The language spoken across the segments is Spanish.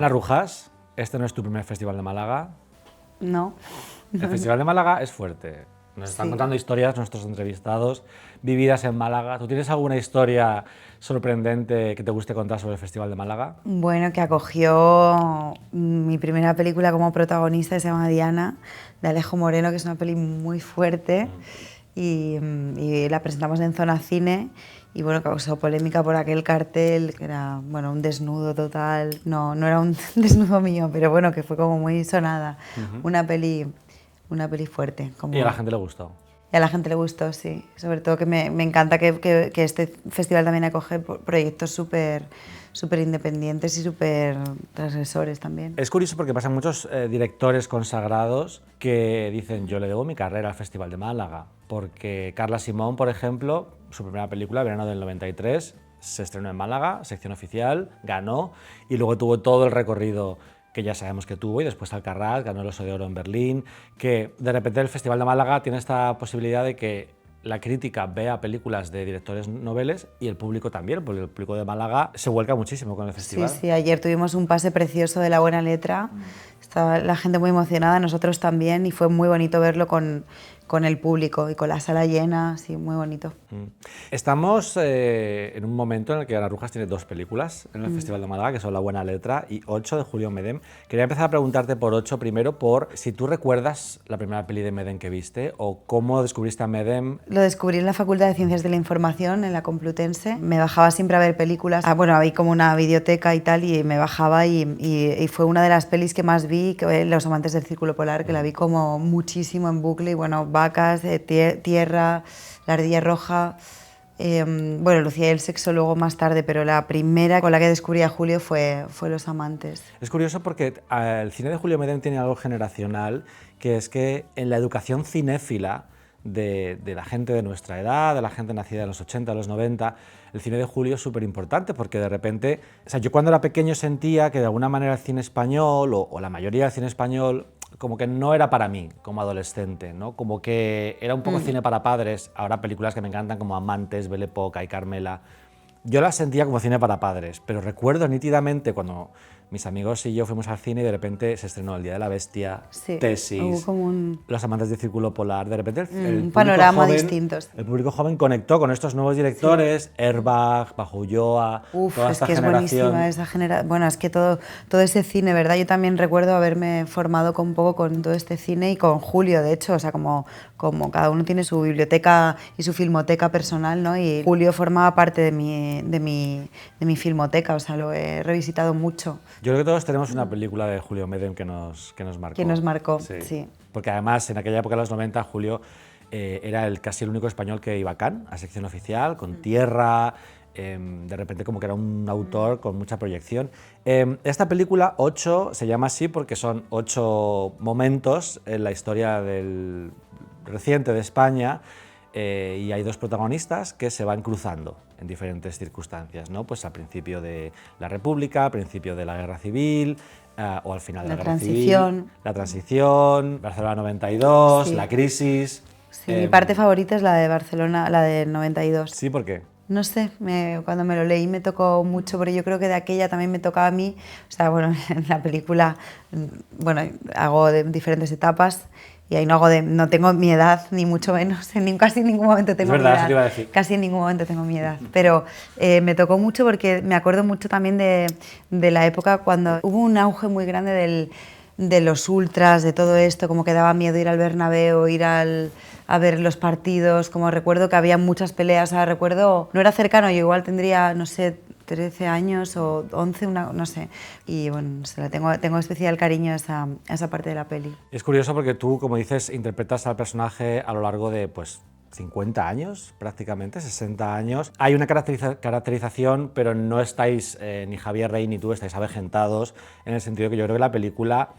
Ana Rujas, este no es tu primer festival de Málaga. No. El Festival de Málaga es fuerte. Nos están contando historias nuestros entrevistados, vividas en Málaga. ¿Tú tienes alguna historia sorprendente que te guste contar sobre el Festival de Málaga? Bueno, que acogió mi primera película como protagonista, se llama Diana, de Alejo Moreno, que es una peli muy fuerte, y la presentamos en Zona Cine, y bueno, causó polémica por aquel cartel, que era, bueno, un desnudo total. No era un desnudo mío, pero bueno, que fue como muy sonada. Una peli fuerte. Y a la gente le gustó. Y a la gente le gustó, sí. Sobre todo que me encanta que este festival también acoge proyectos súper independientes y súper transgresores también. Es curioso porque pasan muchos directores consagrados que dicen yo le debo mi carrera al Festival de Málaga, porque Carla Simón, por ejemplo, su primera película, verano del 93, se estrenó en Málaga, sección oficial, ganó y luego tuvo todo el recorrido que ya sabemos que tuvo, y después Alcarràs ganó el Oso de Oro en Berlín, que de repente el Festival de Málaga tiene esta posibilidad de que la crítica vea películas de directores noveles y el público también, porque el público de Málaga se vuelca muchísimo con el festival. Sí, ayer tuvimos un pase precioso de La Buena Letra, estaba la gente muy emocionada, nosotros también, y fue muy bonito verlo con el público y con la sala llena, sí, muy bonito. Estamos en un momento en el que Ana Rujas tiene dos películas en el Festival de Málaga, que son La Buena Letra y 8 de Julio Medem. Quería empezar a preguntarte por 8 primero, por si tú recuerdas la primera peli de Medem que viste o cómo descubriste a Medem. Lo descubrí en la Facultad de Ciencias de la Información, en la Complutense. Me bajaba siempre a ver películas. Bueno, había como una videoteca y tal, y me bajaba y fue una de las pelis que más vi, que Los amantes del Círculo Polar, que la vi como muchísimo en bucle, y bueno, Vacas, Tierra, La ardilla roja, bueno, Lucía y el sexo luego más tarde, pero la primera con la que descubrí a Julio fue Los amantes. Es curioso porque el cine de Julio Medem tiene algo generacional, que es que en la educación cinéfila de la gente de nuestra edad, de la gente nacida en los 80, los 90, el cine de Julio es súper importante porque de repente, o sea, yo cuando era pequeño sentía que de alguna manera el cine español o la mayoría del cine español como que no era para mí como adolescente, ¿no? Como que era un poco cine para padres. Ahora películas que me encantan como Amantes, Belle Époque y Carmela, yo las sentía como cine para padres, pero recuerdo nítidamente cuando mis amigos y yo fuimos al cine y de repente se estrenó El Día de la Bestia, Sí, Tesis, hubo como Los amantes del Círculo Polar, de repente el un panorama joven, distinto. El público joven conectó con estos nuevos directores, Herbach, Bajo Ulloa, toda esta es que generación. es buenísima esa generación. Bueno, es que todo ese cine, ¿verdad? Yo también recuerdo haberme formado un poco con todo este cine y con Julio, de hecho, o sea, como cada uno tiene su biblioteca y su filmoteca personal, ¿no? Y Julio formaba parte de mi filmoteca, o sea, lo he revisitado mucho. Yo creo que todos tenemos una película de Julio Medem que nos marcó. Que nos marcó, sí. Porque además, en aquella época de los 90, Julio era casi el único español que iba a Cannes, a sección oficial, con Tierra, de repente como que era un autor con mucha proyección. Esta película, 8, se llama así porque son 8 momentos en la historia del reciente de España, y hay dos protagonistas que se van cruzando en diferentes circunstancias, ¿no? Pues al principio de la República, al principio de la Guerra Civil, o al final de la Guerra Civil, la transición, Barcelona 92, sí. La crisis. Sí, mi parte favorita es la de Barcelona, la del 92. ¿Sí? ¿Por qué? No sé, cuando me lo leí me tocó mucho, pero yo creo que de aquella también me tocaba a mí. O sea, bueno, en la película, bueno, hago de diferentes etapas y ahí no tengo mi edad, ni mucho menos, casi en ningún momento tengo mi edad. Eso te iba a decir. Casi en ningún momento tengo mi edad, pero me tocó mucho porque me acuerdo mucho también de la época cuando hubo un auge muy grande de los ultras, de todo esto, como que daba miedo ir al Bernabéu, ir a ver los partidos, como recuerdo que había muchas peleas, o sea, recuerdo, no era cercano, yo igual tendría, no sé, 13 años o 11, no sé, y bueno, tengo especial cariño a esa parte de la peli. Es curioso porque tú, como dices, interpretas al personaje a lo largo de, pues, 50 años, prácticamente, 60 años. Hay una caracterización, pero no estáis, ni Javier Rey ni tú, estáis avejentados, en el sentido que yo creo que la película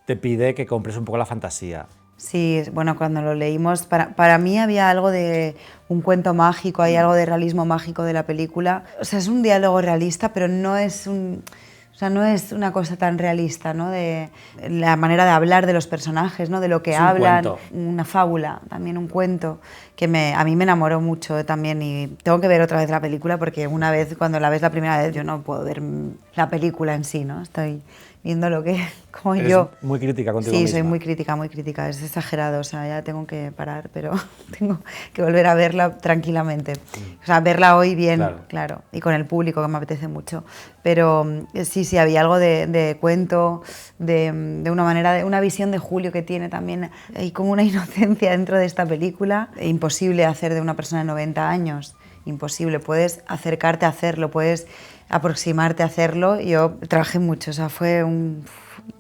te pide que compres un poco la fantasía. Sí, bueno, cuando lo leímos, para mí había algo de un cuento mágico, hay algo de realismo mágico de la película. O sea, es un diálogo realista, pero no es una cosa tan realista, ¿no? De la manera de hablar de los personajes, ¿no? De lo que hablan. Cuento. Una fábula, también un cuento, que a mí me enamoró mucho también, y tengo que ver otra vez la película porque una vez, cuando la ves la primera vez, yo no puedo ver la película en sí, ¿no? Estoy viendo lo que, como Eres yo. muy crítica contigo Sí, misma. soy muy crítica, es exagerado, o sea, ya tengo que parar, pero tengo que volver a verla tranquilamente. O sea, verla hoy bien, claro, y con el público, que me apetece mucho. Pero sí, había algo de cuento, de una manera, de una visión de Julio que tiene también, hay como una inocencia dentro de esta película, imposible hacer de una persona de 90 años, imposible, puedes acercarte a hacerlo, puedes aproximarte a hacerlo. Yo trabajé mucho, o sea,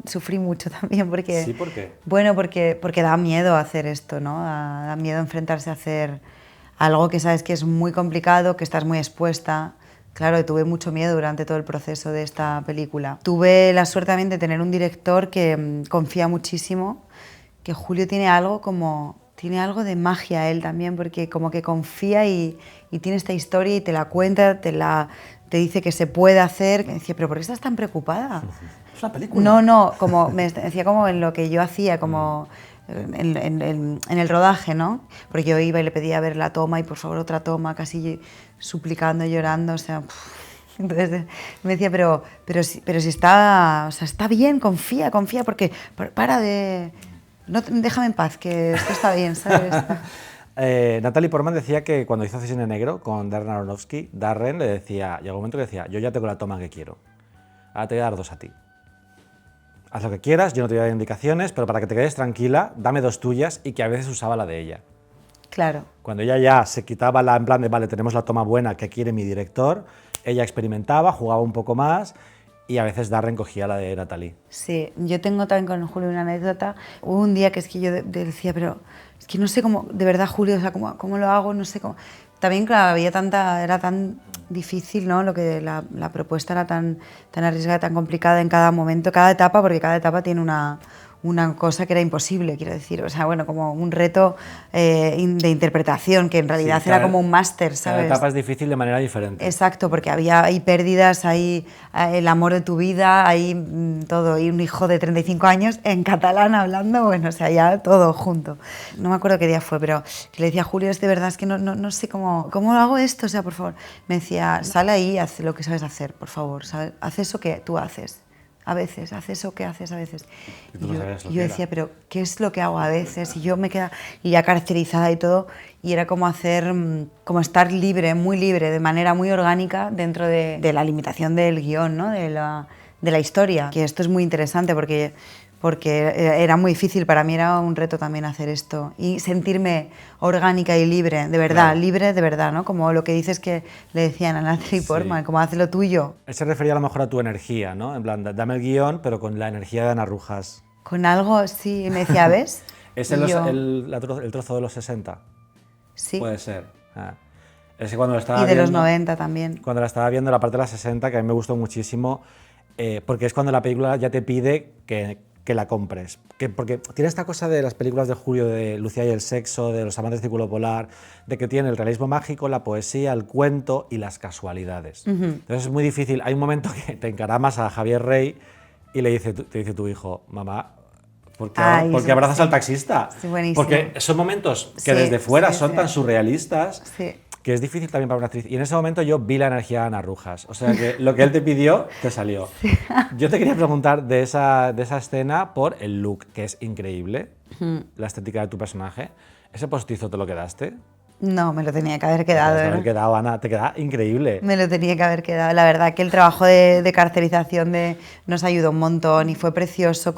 sufrí mucho también porque... ¿Sí? ¿Por qué? Bueno, porque da miedo hacer esto, ¿no? Da miedo enfrentarse a hacer algo que sabes que es muy complicado, que estás muy expuesta. Claro, tuve mucho miedo durante todo el proceso de esta película. Tuve la suerte también de tener un director que confía muchísimo, que Julio tiene algo de magia él también, porque como que confía y tiene esta historia y te la cuenta, te dice que se puede hacer. Y decía, ¿pero por qué estás tan preocupada? Es una película. No, como me decía como en lo que yo hacía, como en el rodaje, ¿no? Porque yo iba y le pedía ver la toma y por favor otra toma, casi suplicando, llorando, o sea... Entonces me decía, pero si está, o sea, está bien, confía, porque para de... No, déjame en paz, que esto está bien, ¿sabes? Natalie Portman decía que cuando hizo Cisne Negro con Darren Aronofsky, Darren le decía, llegó un momento que decía, yo ya tengo la toma que quiero, ahora te voy a dar 2 a ti. Haz lo que quieras, yo no te voy a dar indicaciones, pero para que te quedes tranquila, dame 2 tuyas, y que a veces usaba la de ella. Claro. Cuando ella ya se quitaba en plan de, vale, tenemos la toma buena que quiere mi director, ella experimentaba, jugaba un poco más, y a veces Darren cogía la de Natalie. Sí, yo tengo también con Julio una anécdota. Hubo un día que es que yo decía, pero es que no sé cómo, de verdad, Julio, o sea, cómo lo hago, no sé cómo. También, claro, era tan difícil, ¿no? La propuesta era tan arriesgada, tan complicada en cada momento, cada etapa, porque cada etapa tiene una cosa que era imposible, quiero decir, o sea, bueno, como un reto de interpretación, que en realidad era como un máster, ¿sabes? Cada etapa es difícil de manera diferente. Exacto, porque hay pérdidas, hay el amor de tu vida, hay todo, y un hijo de 35 años en catalán hablando, bueno, o sea, ya todo junto. No me acuerdo qué día fue, pero que le decía a Julio, es de verdad, es que no sé cómo hago esto, o sea, por favor. Me decía, sal ahí y haz lo que sabes hacer, por favor, ¿sabes? Haz eso que tú haces. A veces, haz eso que haces a veces. Y yo decía, pero ¿qué es lo que hago a veces? Y yo me quedaba ya caracterizada y todo, y era como como estar libre, muy libre, de manera muy orgánica dentro de la limitación del guión, ¿no? de la historia. Que esto es muy interesante porque era muy difícil, para mí era un reto también hacer esto y sentirme orgánica y libre, de verdad, claro. Libre de verdad, ¿no? Como lo que dices que le decían a Natalie Portman, como haz lo tuyo. Él se refería a lo mejor a tu energía, ¿no? En plan, dame el guión, pero con la energía de Ana Rujas. Con algo, sí, me decía, ¿ves? ¿Es el trozo de los 60? Sí. Puede ser. Es que cuando lo estaba y de viendo, los 90 también. Cuando la estaba viendo, la parte de las 60, que a mí me gustó muchísimo, porque es cuando la película ya te pide que la compres. Porque tiene esta cosa de las películas de Julio, de Lucía y el sexo, de Los amantes del círculo polar, de que tiene el realismo mágico, la poesía, el cuento y las casualidades. Entonces es muy difícil. Hay un momento que te encaramas a Javier Rey y te dice tu hijo, mamá, ¿por qué abrazas al taxista? Sí, buenísimo. Porque son momentos que desde fuera son tan surrealistas que es difícil también para una actriz. Y en ese momento yo vi la energía de Ana Rujas. O sea que lo que él te pidió, te salió. Sí. Yo te quería preguntar de esa escena por el look, que es increíble, la estética de tu personaje. ¿Ese postizo te lo quedaste? No, me lo tenía que haber quedado. Te haber quedado, Ana, te queda increíble. Me lo tenía que haber quedado. La verdad que el trabajo de caracterización nos ayudó un montón y fue precioso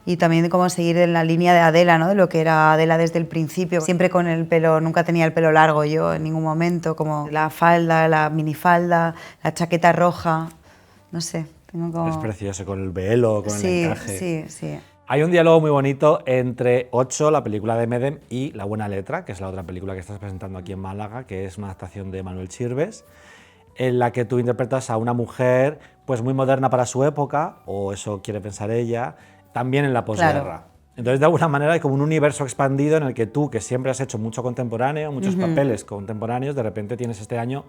y también como seguir en la línea de Adela, ¿no? De lo que era Adela desde el principio. Siempre con el pelo, nunca tenía el pelo largo yo en ningún momento, como la falda, la minifalda, la chaqueta roja, no sé. Es precioso, con el velo, con el encaje. Sí. Hay un diálogo muy bonito entre Ocho, la película de Medem, y La buena letra, que es la otra película que estás presentando aquí en Málaga, que es una adaptación de Manuel Chirves, en la que tú interpretas a una mujer pues muy moderna para su época, o eso quiere pensar ella, también en la posguerra. Claro. Entonces, de alguna manera hay como un universo expandido en el que tú, que siempre has hecho mucho contemporáneo, muchos papeles contemporáneos, de repente tienes este año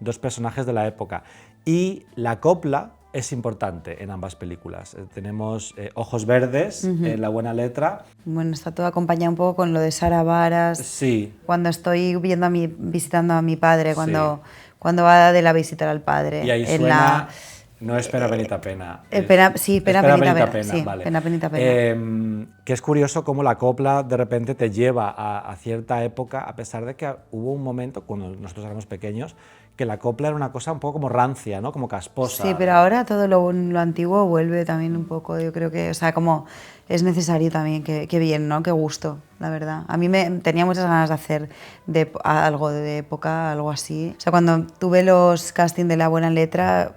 2 personajes de la época. Y la copla es importante en ambas películas. Tenemos Ojos Verdes en La buena letra. Bueno, está todo acompañado un poco con lo de Sara Varas. Sí. Cuando estoy visitando a mi padre, cuando va de la visitar al padre. Y ahí suena No es Pena Penita Pena. Sí, Pena Penita Pena, sí, vale. Pena Penita Pena. Que es curioso cómo la copla de repente te lleva a cierta época, a pesar de que hubo un momento, cuando nosotros éramos pequeños, que la copla era una cosa un poco como rancia, ¿no? Como casposa. Sí, pero ahora todo lo antiguo vuelve también un poco, yo creo que, o sea, como es necesario también, que bien, ¿no? Qué gusto, la verdad. A mí tenía muchas ganas de hacer algo de época, algo así. O sea, cuando tuve los castings de La Buena Letra,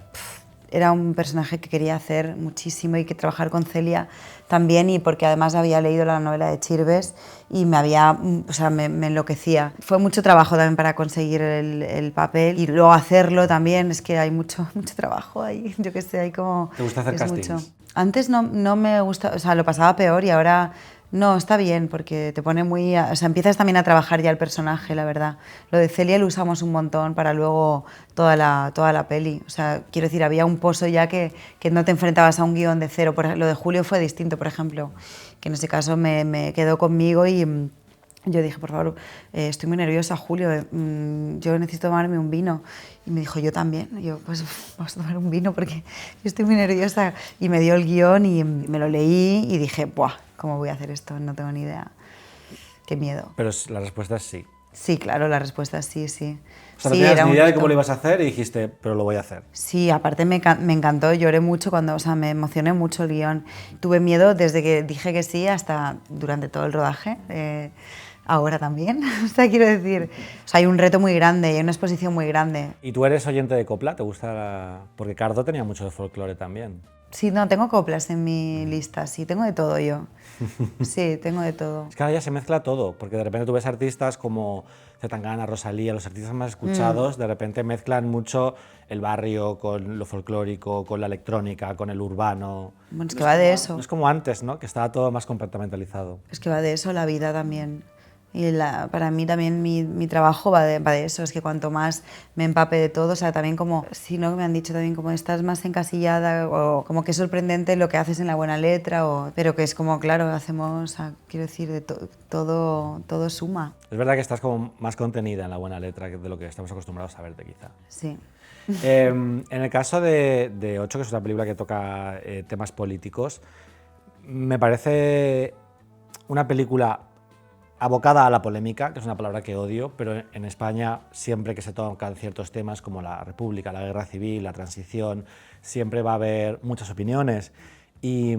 era un personaje que quería hacer muchísimo y que trabajar con Celia también, y porque además había leído la novela de Chirves y me enloquecía. Fue mucho trabajo también para conseguir el papel y luego hacerlo también, es que hay mucho trabajo ahí, yo qué sé, hay como... ¿Te gusta hacer castings? Mucho. Antes no me gusta, o sea, lo pasaba peor y ahora... No, está bien, porque te pone muy... O sea, empiezas también a trabajar ya el personaje, la verdad. Lo de Celia lo usamos un montón para luego toda la peli. O sea, quiero decir, había un pozo ya que no te enfrentabas a un guión de cero. Lo de Julio fue distinto, por ejemplo, que en ese caso me quedó conmigo y yo dije, por favor, estoy muy nerviosa, Julio, yo necesito tomarme un vino. Y me dijo, yo también. Y yo, pues vamos a tomar un vino porque yo estoy muy nerviosa. Y me dio el guión y me lo leí y dije, ¡buah! ¿Cómo voy a hacer esto? No tengo ni idea. Qué miedo. Pero la respuesta es sí. Sí, claro, la respuesta es sí, sí. O sea, no Sí, tenías ni idea de reto. cómo lo ibas a hacer y dijiste, pero lo voy a hacer. Sí, aparte me encantó, lloré mucho cuando, o sea, me emocioné mucho el guión. Tuve miedo desde que dije que sí hasta durante todo el rodaje. Ahora también, o sea, quiero decir, o sea, hay un reto muy grande, hay una exposición muy grande. ¿Y tú eres oyente de copla? ¿Te gusta? Porque Cardo tenía mucho de folclore también. Sí, no, tengo coplas en mi lista, sí, tengo de todo yo. Sí, tengo de todo. Es que ahora ya se mezcla todo, porque de repente tú ves artistas como Zetangana, Rosalía, los artistas más escuchados, de repente mezclan mucho el barrio con lo folclórico, con la electrónica, con el urbano. Bueno, es que va de eso. No es como antes, ¿no? Que estaba todo más compartimentalizado. Es que va de eso la vida también. Y para mí también mi trabajo va de eso, es que cuanto más me empape de todo, o sea, también como, si no, me han dicho también como estás más encasillada o como que es sorprendente lo que haces en La Buena Letra, pero que es como, claro, hacemos, o sea, quiero decir, todo suma. Es verdad que estás como más contenida en La Buena Letra de lo que estamos acostumbrados a verte, quizá. Sí. En el caso de Ocho, que es una película que toca temas políticos, me parece una película abocada a la polémica, que es una palabra que odio, pero en España siempre que se tocan ciertos temas como la República, la Guerra Civil, la transición, siempre va a haber muchas opiniones. Y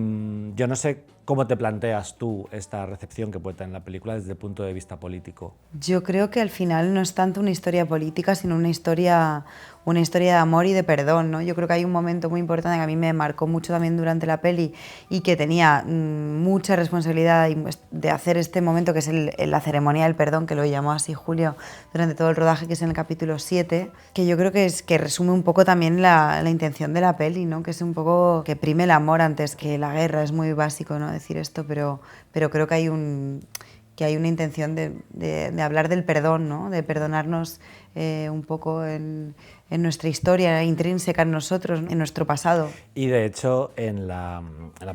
yo no sé cómo te planteas tú esta recepción que puede tener la película desde el punto de vista político. Yo creo que al final no es tanto una historia política, sino una historia de amor y de perdón, ¿no? Yo creo que hay un momento muy importante que a mí me marcó mucho también durante la peli y que tenía mucha responsabilidad de hacer este momento, que es la ceremonia del perdón, que lo llamó así Julio durante todo el rodaje, que es en el capítulo 7, que yo creo que resume un poco también la intención de la peli, ¿no? Que es un poco que prime el amor antes que la guerra. Es muy básico, ¿no?, decir esto, pero creo que hay una intención de hablar del perdón, ¿no?, de perdonarnos un poco en nuestra historia intrínseca en nosotros, en nuestro pasado. Y de hecho en la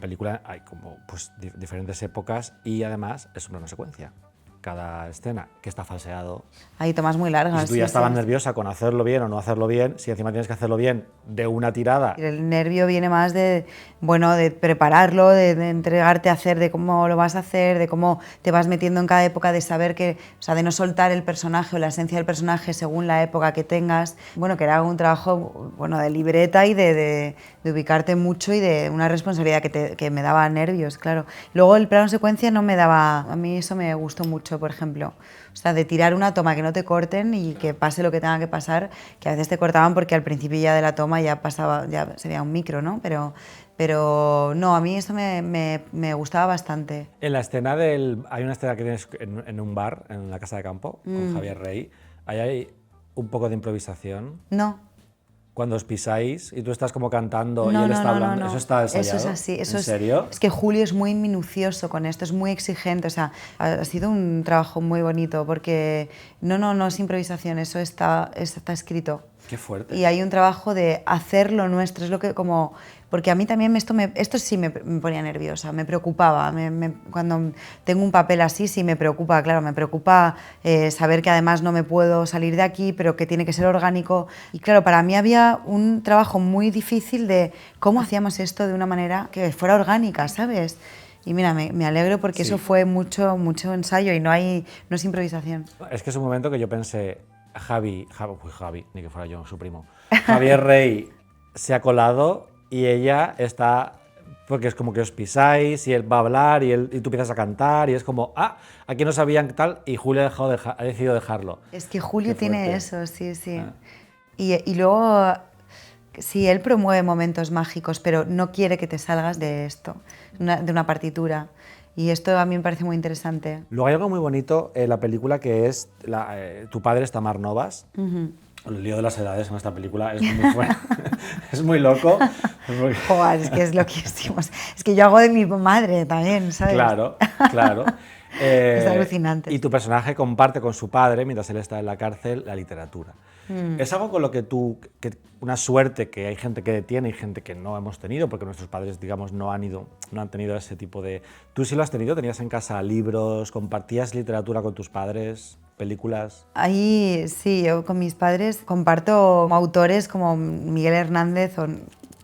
película hay como pues, diferentes épocas y además es una secuencia. Cada escena que está falseado. Hay tomas muy largas. Y si tú ya estabas nerviosa con hacerlo bien o no hacerlo bien, si encima tienes que hacerlo bien de una tirada. El nervio viene más de prepararlo, de entregarte a hacer, de cómo lo vas a hacer, de cómo te vas metiendo en cada época, de saber que, o sea, de no soltar el personaje o la esencia del personaje según la época que tengas. Bueno, que era un trabajo, bueno, de libreta y de ubicarte mucho y de una responsabilidad que me daba nervios, claro. Luego el plano secuencia no me daba, a mí eso me gustó mucho, por ejemplo. O sea, de tirar una toma, que no te corten y que pase lo que tenga que pasar, que a veces te cortaban porque al principio ya de la toma ya se veía un micro, ¿no? Pero no, a mí eso me gustaba bastante. En la escena hay una escena que tienes en un bar, en la Casa de Campo, con Javier Rey. Ahí hay un poco de improvisación. No. Cuando os pisáis y tú estás como cantando y él está hablando, ¿eso está ensayado? Eso es así. ¿En serio? Es que Julio es muy minucioso con esto, es muy exigente, o sea, ha sido un trabajo muy bonito porque no es improvisación, eso está escrito. Qué fuerte. Y hay un trabajo de hacer lo nuestro, es lo que como... Porque a mí también esto sí me ponía nerviosa, me preocupaba. Cuando tengo un papel así sí me preocupa, claro, me preocupa saber que además no me puedo salir de aquí, pero que tiene que ser orgánico. Y claro, para mí había un trabajo muy difícil de cómo hacíamos esto de una manera que fuera orgánica, ¿sabes? Y mira, me alegro porque Sí. eso fue mucho ensayo y no es improvisación. Es que es un momento que yo pensé, Javi, ni que fuera yo, su primo, Javier Rey se ha colado y ella está, porque es como que os pisáis y él va a hablar y tú empiezas a cantar y es como, aquí no sabían tal y Julio ha decidido dejarlo. Es que Julio Qué tiene fuerte. eso, sí, sí. Y luego, sí, él promueve momentos mágicos, pero no quiere que te salgas de esto, de una partitura. Y esto a mí me parece muy interesante. Luego hay algo muy bonito en la película que es, tu padre es Tamar Novas. El lío de las edades en esta película es muy fuerte. Es muy loco. Joder, es que es loquísimo. Es que yo hago de mi madre también, ¿sabes? Claro, claro. Es alucinante. Y tu personaje comparte con su padre, mientras él está en la cárcel, la literatura. Es algo con lo que una suerte que hay gente que tiene y gente que no hemos tenido, porque nuestros padres, digamos, no han tenido ese tipo de... ¿Tú sí lo has tenido? ¿Tenías en casa libros? ¿Compartías literatura con tus padres? ¿Películas? Ahí sí, yo con mis padres comparto autores como Miguel Hernández o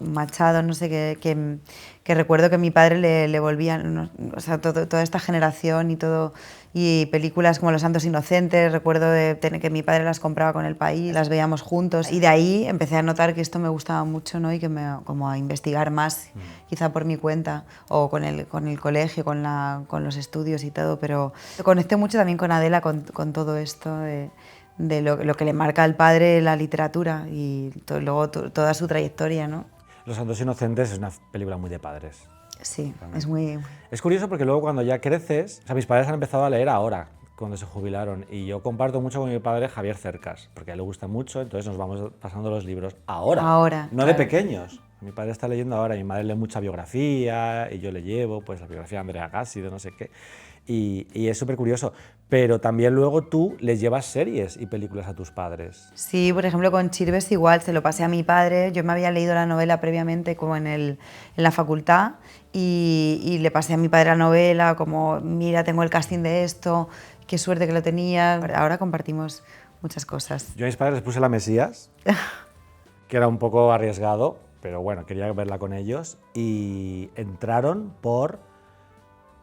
Machado, no sé, que recuerdo que mi padre le volvían, o sea, toda esta generación y todo, y películas como Los Santos Inocentes, recuerdo que mi padre las compraba con El País, las veíamos juntos, y de ahí empecé a notar que esto me gustaba mucho, ¿no? Y como a investigar más, quizá por mi cuenta, o con el colegio, con los estudios y todo, pero conecté mucho también con Adela, con todo esto de lo que le marca al padre la literatura y luego toda su trayectoria, ¿no? Los Santos Inocentes es una película muy de padres. Sí, es muy... Es curioso porque luego cuando ya creces, o sea, mis padres han empezado a leer ahora, cuando se jubilaron, y yo comparto mucho con mi padre Javier Cercas, porque a él le gusta mucho, entonces nos vamos pasando los libros ahora, no claro. de pequeños. Mi padre está leyendo ahora, mi madre lee mucha biografía, y yo le llevo pues la biografía de Andrea Gassi, de no sé qué, y es súper curioso. Pero también luego tú les llevas series y películas a tus padres. Sí, por ejemplo, con Chirves igual, se lo pasé a mi padre. Yo me había leído la novela previamente como en la facultad y le pasé a mi padre la novela, como, mira, tengo el casting de esto, qué suerte que lo tenía. Ahora compartimos muchas cosas. Yo a mis padres les puse La Mesías, que era un poco arriesgado, pero bueno, quería verla con ellos, y entraron por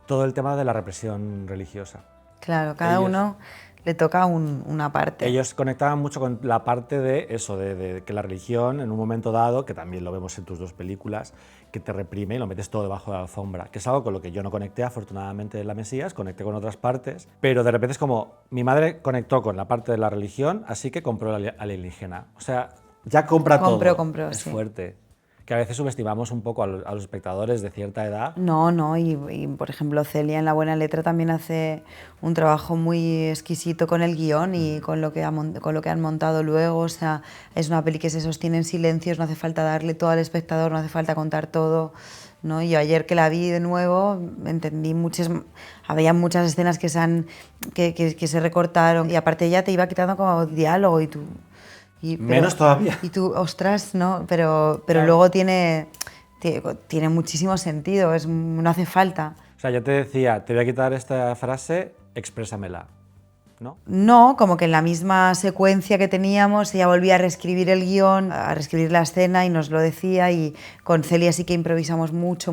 todo el tema de la represión religiosa. Claro, cada uno le toca una parte. Ellos conectaban mucho con la parte de eso, de que la religión, en un momento dado, que también lo vemos en tus dos películas, que te reprime y lo metes todo debajo de la alfombra, que es algo con lo que yo no conecté, afortunadamente, en La Mesías, conecté con otras partes, pero de repente es como, mi madre conectó con la parte de la religión, así que compró la alienígena. O sea, ya compra todo. Compró, es sí. Fuerte. Que a veces subestimamos un poco a los espectadores de cierta edad. No, y por ejemplo Celia en La Buena Letra también hace un trabajo muy exquisito con el guión y con lo que han montado luego, o sea, es una peli que se sostiene en silencios, no hace falta darle todo al espectador, no hace falta contar todo, ¿no? Yo ayer que la vi de nuevo entendí había muchas escenas que se recortaron y aparte ya te iba quitando como diálogo y tú... Menos todavía. Y tú, ostras, ¿no? Pero Claro. luego tiene muchísimo sentido, no hace falta. O sea, yo te decía, te voy a quitar esta frase, exprésamela, ¿no? No, como que en la misma secuencia que teníamos, ella volvía a reescribir el guión, a reescribir la escena y nos lo decía, y con Celia sí que improvisamos mucho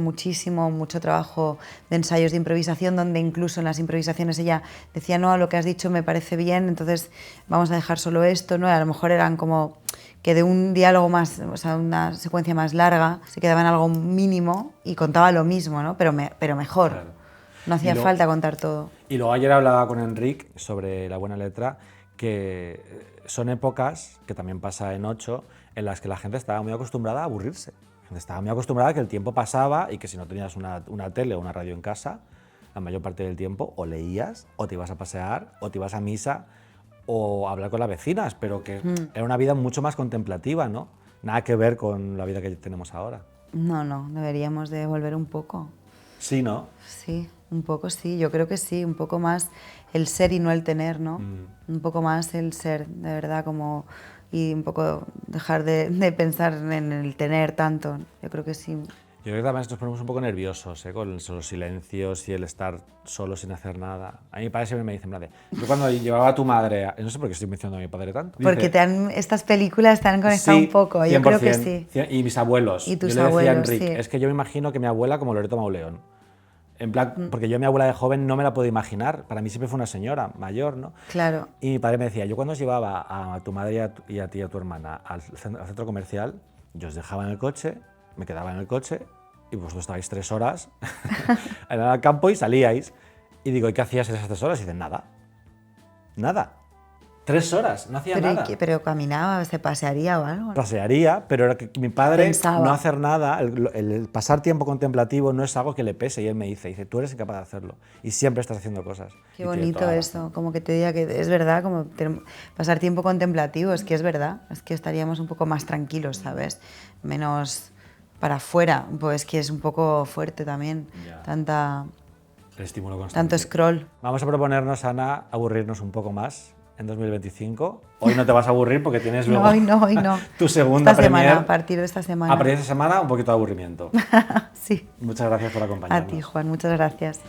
trabajo de ensayos de improvisación, donde incluso en las improvisaciones ella decía, no, lo que has dicho me parece bien, entonces vamos a dejar solo esto, ¿no? A lo mejor eran como que de un diálogo más, o sea, una secuencia más larga, se quedaba en algo mínimo y contaba lo mismo, ¿no? Pero mejor. Claro. No hacía falta contar todo. Y luego ayer hablaba con Enric sobre La Buena Letra, que son épocas, que también pasa en 8, en las que la gente estaba muy acostumbrada a aburrirse. La gente estaba muy acostumbrada a que el tiempo pasaba y que si no tenías una tele o una radio en casa, la mayor parte del tiempo o leías, o te ibas a pasear, o te ibas a misa, o a hablar con las vecinas, pero que era una vida mucho más contemplativa, ¿no? Nada que ver con la vida que tenemos ahora. No, deberíamos de volver un poco. Sí, ¿no? Sí, un poco sí, yo creo que sí, un poco más el ser y no el tener, ¿no? Un poco más el ser, de verdad, como y un poco dejar de pensar en el tener tanto. Yo creo que sí. Yo creo que también nos ponemos un poco nerviosos con los silencios y el estar solo sin hacer nada. A mi padre siempre me dice, en plan de, yo cuando llevaba a tu madre, no sé por qué estoy mencionando a mi padre tanto. Porque estas películas te han conectado sí, un poco, yo creo que sí. Y mis abuelos. Y tus yo le decía a abuelos, Enrique, sí. es que yo me imagino que mi abuela como Loreto Mauleón. En plan, porque yo a mi abuela de joven no me la puedo imaginar, para mí siempre fue una señora mayor, ¿no? Claro. Y mi padre me decía, yo cuando os llevaba a tu madre y a ti y a tu hermana al centro comercial, yo os dejaba en el coche, me quedaba en el coche y vosotros estabais 3 horas en el campo y salíais. Y digo, ¿y qué hacías en esas 3 horas? Y dicen, nada. Nada. 3 horas, no hacía nada. Pero caminaba, se pasearía o algo, ¿no? Pasearía, pero era que mi padre Pensaba. no hacer nada, el pasar tiempo contemplativo no es algo que le pese. Y él me dice, tú eres incapaz de hacerlo y siempre estás haciendo cosas. Qué bonito eso, como que te diga que es verdad, como pasar tiempo contemplativo, es que es verdad, es que estaríamos un poco más tranquilos, ¿sabes? Menos para afuera, pues que es un poco fuerte también, El estímulo constante. tanto scroll. Vamos a proponernos, Ana, aburrirnos un poco más en 2025. Hoy no te vas a aburrir porque tienes luego hoy no. tu segunda esta premier. semana, a partir de esta semana. A partir de esta semana, un poquito de aburrimiento. Sí. Muchas gracias por acompañarnos. A ti, Juan, muchas gracias.